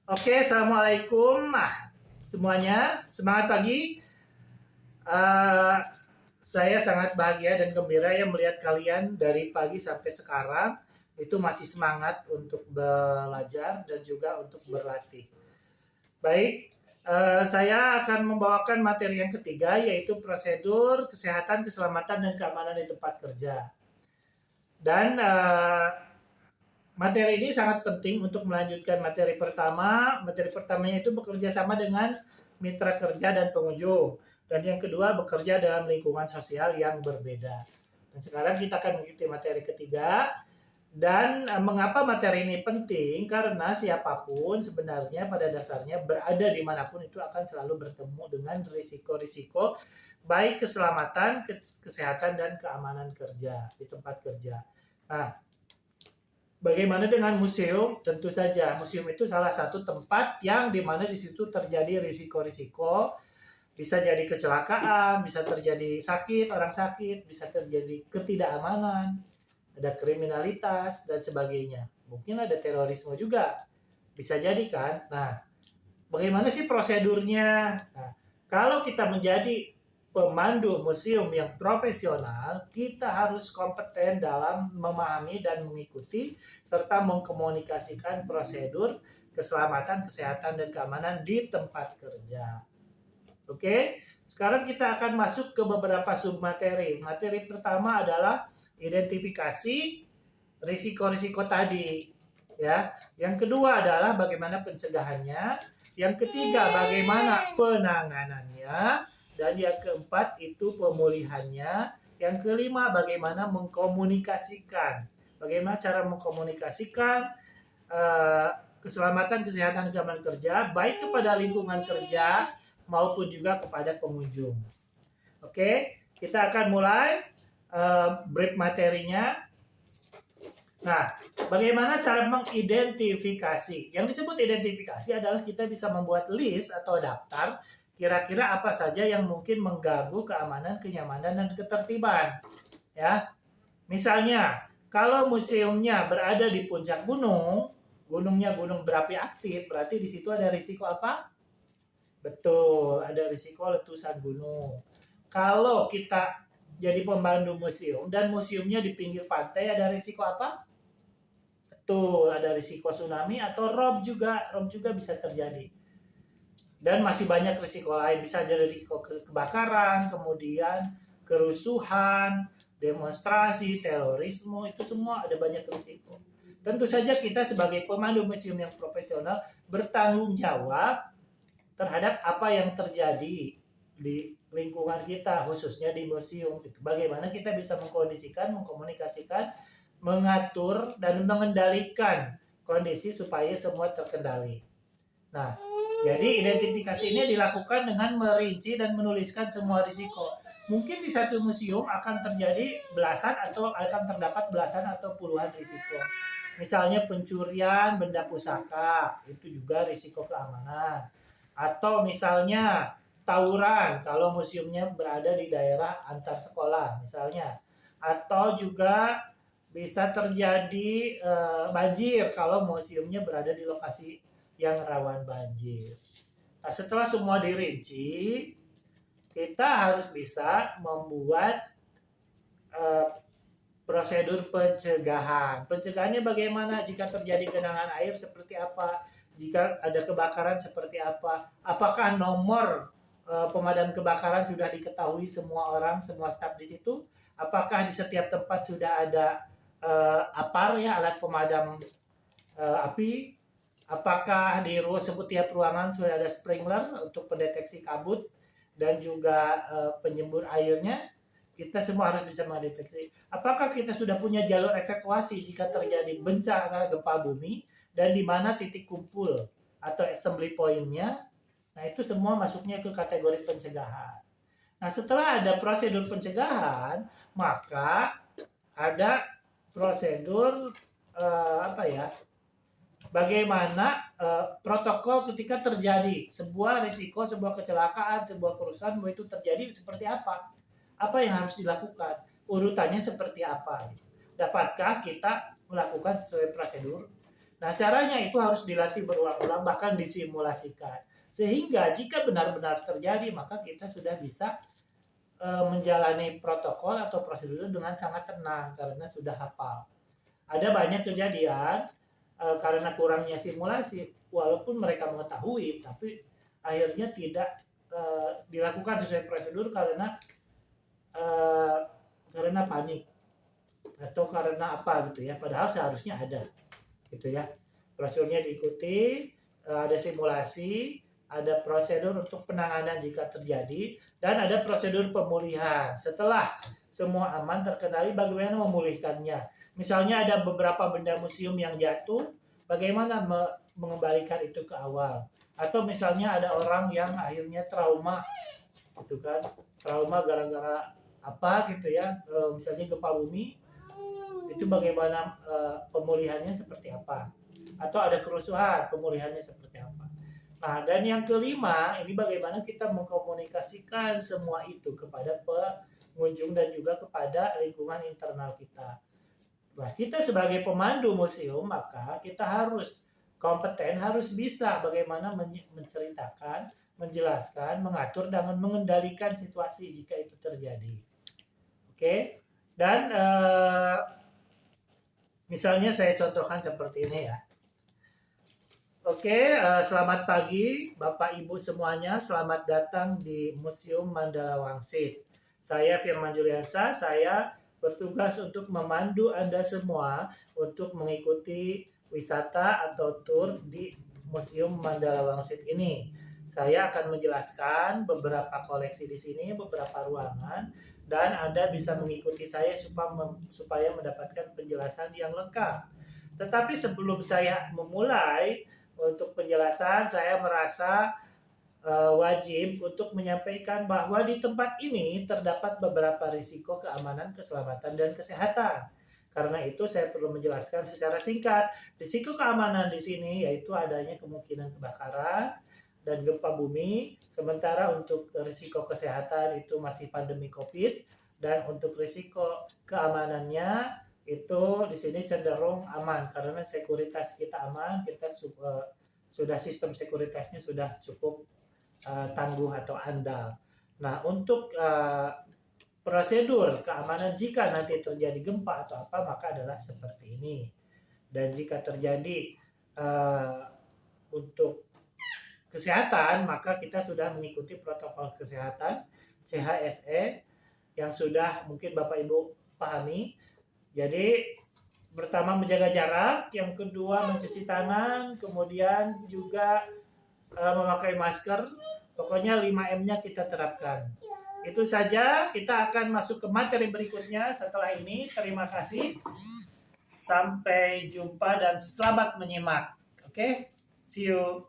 Oke, assalamualaikum. Semuanya, semangat pagi. Eh, saya sangat bahagia dan gembira ya melihat kalian dari pagi sampai sekarang itu masih semangat untuk belajar dan juga untuk berlatih. Baik, saya akan membawakan materi yang ketiga yaitu prosedur kesehatan, keselamatan dan keamanan di tempat kerja. Dan materi ini sangat penting untuk melanjutkan materi pertama. Materi pertamanya itu bekerja sama dengan mitra kerja dan pengunjung. Dan yang kedua bekerja dalam lingkungan sosial yang berbeda. Dan sekarang kita akan mengikuti materi ketiga. Dan mengapa materi ini penting? Karena siapapun sebenarnya pada dasarnya berada dimanapun itu akan selalu bertemu dengan risiko-risiko baik keselamatan, kesehatan, dan keamanan kerja di tempat kerja. Nah, bagaimana dengan museum? Tentu saja, museum itu salah satu tempat yang dimana di situ terjadi risiko-risiko, bisa jadi kecelakaan, bisa terjadi sakit, orang sakit, bisa terjadi ketidakamanan, ada kriminalitas, dan sebagainya. Mungkin ada terorisme juga, bisa jadi kan? Nah, bagaimana sih prosedurnya? Nah, kalau kita menjadi pemandu museum yang profesional, kita harus kompeten dalam memahami dan mengikuti serta mengkomunikasikan prosedur keselamatan, kesehatan, dan keamanan di tempat kerja. Oke, sekarang kita akan masuk ke beberapa submateri. Materi pertama adalah identifikasi risiko-risiko tadi, ya. Yang kedua adalah bagaimana pencegahannya. Yang ketiga, bagaimana penanganannya. Dan yang keempat itu pemulihannya. Yang kelima, bagaimana mengkomunikasikan. Bagaimana cara mengkomunikasikan keselamatan, kesehatan, keamanan kerja, baik kepada lingkungan kerja maupun juga kepada pengunjung. Oke, kita akan mulai brief materinya. Nah, bagaimana cara mengidentifikasi? Yang disebut identifikasi adalah kita bisa membuat list atau daftar kira-kira apa saja yang mungkin mengganggu keamanan, kenyamanan, dan ketertiban. Ya, misalnya kalau museumnya berada di puncak gunung, gunungnya gunung berapi aktif, berarti di situ ada risiko apa? Betul, ada risiko letusan gunung. Kalau kita jadi pemandu museum dan museumnya di pinggir pantai, ada risiko apa? Betul, ada risiko tsunami atau rob juga bisa terjadi. Dan masih banyak risiko lain, bisa jadi risiko kebakaran, kemudian kerusuhan, demonstrasi, terorisme, itu semua ada banyak risiko. Tentu saja kita sebagai pemandu museum yang profesional bertanggung jawab terhadap apa yang terjadi di lingkungan kita, khususnya di museum. Bagaimana kita bisa mengkondisikan, mengkomunikasikan, mengatur, dan mengendalikan kondisi supaya semua terkendali. Nah, jadi identifikasi ini dilakukan dengan merinci dan menuliskan semua risiko. Mungkin di satu museum akan terjadi belasan atau akan terdapat belasan atau puluhan risiko. Misalnya pencurian benda pusaka, itu juga risiko keamanan. Atau misalnya tawuran kalau museumnya berada di daerah antar sekolah misalnya. Atau juga bisa terjadi banjir kalau museumnya berada di lokasi yang rawan banjir. Nah, setelah semua dirinci, kita harus bisa membuat uh, prosedur pencegahan. Pencegahannya bagaimana? Jika terjadi genangan air seperti apa? Jika ada kebakaran seperti apa? Apakah nomor pemadam kebakaran sudah diketahui semua orang, semua staf di situ? Apakah di setiap tempat sudah ada APAR ya, alat pemadam api? Apakah di setiap ruangan sudah ada sprinkler untuk pendeteksi kabut dan juga penyembur airnya? Kita semua harus bisa mendeteksi. Apakah kita sudah punya jalur evakuasi jika terjadi bencana gempa bumi dan di mana titik kumpul atau assembly point-nya? Nah, itu semua masuknya ke kategori pencegahan. Nah, setelah ada prosedur pencegahan, maka ada prosedur bagaimana protokol ketika terjadi sebuah risiko, sebuah kecelakaan, sebuah kerusuhan itu terjadi seperti apa? Apa yang harus dilakukan? Urutannya seperti apa? Dapatkah kita melakukan sesuai prosedur? Nah, caranya itu harus dilatih berulang-ulang, bahkan disimulasikan. Sehingga jika benar-benar terjadi, maka kita sudah bisa menjalani protokol atau prosedur dengan sangat tenang karena sudah hafal. Ada banyak kejadian karena kurangnya simulasi, walaupun mereka mengetahui, tapi akhirnya tidak dilakukan sesuai prosedur karena panik atau karena apa gitu ya. Padahal seharusnya ada, gitu ya. Prosedurnya diikuti, ada simulasi, ada prosedur untuk penanganan jika terjadi, dan ada prosedur pemulihan. Setelah semua aman terkendali, bagaimana memulihkannya? Misalnya ada beberapa benda museum yang jatuh, bagaimana mengembalikan itu ke awal? Atau misalnya ada orang yang akhirnya trauma, gitu kan? Trauma gara-gara apa gitu ya? Misalnya gempa bumi, itu bagaimana pemulihannya seperti apa? Atau ada kerusuhan, pemulihannya seperti apa? Nah, dan yang kelima, ini bagaimana kita mengkomunikasikan semua itu kepada pengunjung dan juga kepada lingkungan internal kita. Nah, kita sebagai pemandu museum, maka kita harus kompeten, harus bisa bagaimana menceritakan, menjelaskan, mengatur, dan mengendalikan situasi jika itu terjadi. Oke? Dan misalnya saya contohkan seperti ini ya. Oke, selamat pagi Bapak Ibu semuanya. Selamat datang di Museum Mandala Wangsit. Saya Firman Juliansa, saya bertugas untuk memandu Anda semua untuk mengikuti wisata atau tur di Museum Mandala Wangsit ini. Saya akan menjelaskan beberapa koleksi di sini, beberapa ruangan, dan Anda bisa mengikuti saya supaya mendapatkan penjelasan yang lengkap. Tetapi sebelum saya memulai untuk penjelasan, saya merasa wajib untuk menyampaikan bahwa di tempat ini terdapat beberapa risiko keamanan, keselamatan, dan kesehatan. Karena itu saya perlu menjelaskan secara singkat. Risiko keamanan di sini yaitu adanya kemungkinan kebakaran dan gempa bumi. Sementara untuk risiko kesehatan itu masih pandemi COVID, dan untuk risiko keamanannya itu di sini cenderung aman karena sekuritas kita aman, kita sudah sistem sekuritasnya sudah cukup tangguh atau andal. Nah, untuk prosedur keamanan jika nanti terjadi gempa atau apa, maka adalah seperti ini. Dan jika terjadi untuk kesehatan, maka kita sudah mengikuti protokol kesehatan CHSE yang sudah mungkin Bapak Ibu pahami. Jadi pertama menjaga jarak, yang kedua mencuci tangan, kemudian juga memakai masker. Pokoknya 5M-nya kita terapkan. Itu saja, kita akan masuk ke materi berikutnya setelah ini. Terima kasih. Sampai jumpa dan selamat menyimak. Oke, see you.